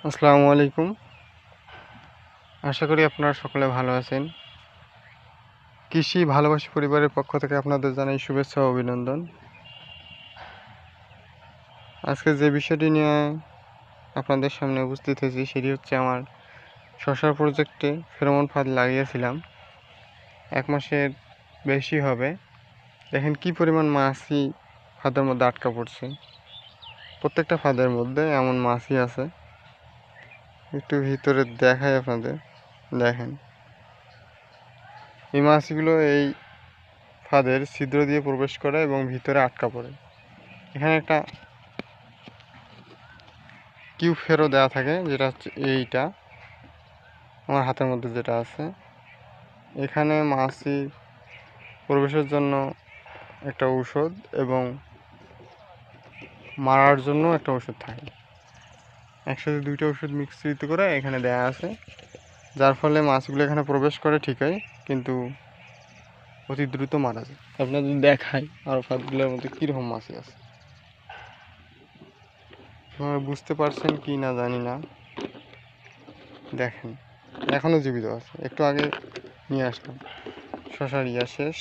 আসসালামু আলাইকুম। আশা করি আপনারা সকলে ভালো আছেন। কৃষি ভালোবাসি পরিবারের পক্ষ থেকে আপনাদের জানাই শুভেচ্ছা ও অভিনন্দন। আজকে যে বিষয়টি নিয়ে আপনাদের সামনে উপস্থিত হয়েছি সেটি হচ্ছে আমার শশার প্রজেক্টে ফেরোমন ফাঁদ লাগিয়েছিলাম। 1 মাসের বেশি হবে। দেখেন কি পরিমাণ মাছি ফাঁদের মধ্যে আটকা পড়ছে। প্রত্যেকটা ফাঁদের মধ্যে এমন মাছি আছে। একটু ভিতরে দেখাই আপনাদের, দেখেন এই মাছিগুলো এই ফাঁদের ছিদ্র দিয়ে প্রবেশ করে এবং ভিতরে আটকা পড়ে। এখানে একটা কিউ ফেরো দেওয়া থাকে, যেটা হচ্ছে এইটা আমার হাতের মধ্যে যেটা আছে। এখানে মাছি প্রবেশের জন্য একটা ঔষধ এবং মারার জন্য একটা ওষুধ থাকে। একসাথে 2টা ওষুধ মিশ্রিত করে এখানে দেয়া আছে, যার ফলে মাছগুলো এখানে প্রবেশ করে ঠিকই, কিন্তু অতি দ্রুত মারা যায়। আপনাদের দেখাই আর ফাঁদগুলোর মধ্যে কীরকম মাছি আছে। আপনারা বুঝতে পারছেন কি না জানি না, দেখেন এখনও জীবিত আছে। একটু আগে নিয়ে আসলাম। শশার ইয়া শেষ।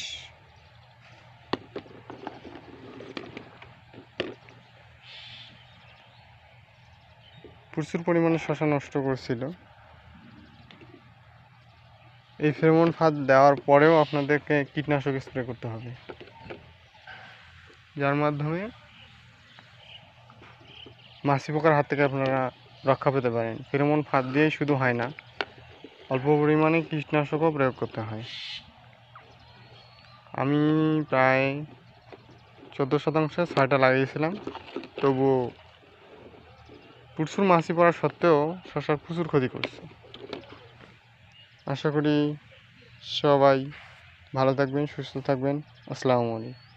প্রচুর পরিমাণে শশা নষ্ট করছিল। এই ফেরোমন ফাঁদ দেওয়ার পরেও আপনাদেরকে কীটনাশক স্প্রে করতে হবে, যার মাধ্যমে মাছি পোকার হাত থেকে আপনারা রক্ষা পেতে পারেন। ফেরোমন ফাঁদ দিয়েই শুধু হয় না, অল্প পরিমাণে কীটনাশকও প্রয়োগ করতে হয়। আমি প্রায় 14% 6টা লাগিয়েছিলাম, তবুও প্রচুর মাছি পড়া সত্ত্বেও শশার প্রচুর ক্ষতি করছে। আশা করি সবাই ভালো থাকবেন, সুস্থ থাকবেন। আসসালামু আলাইকুম।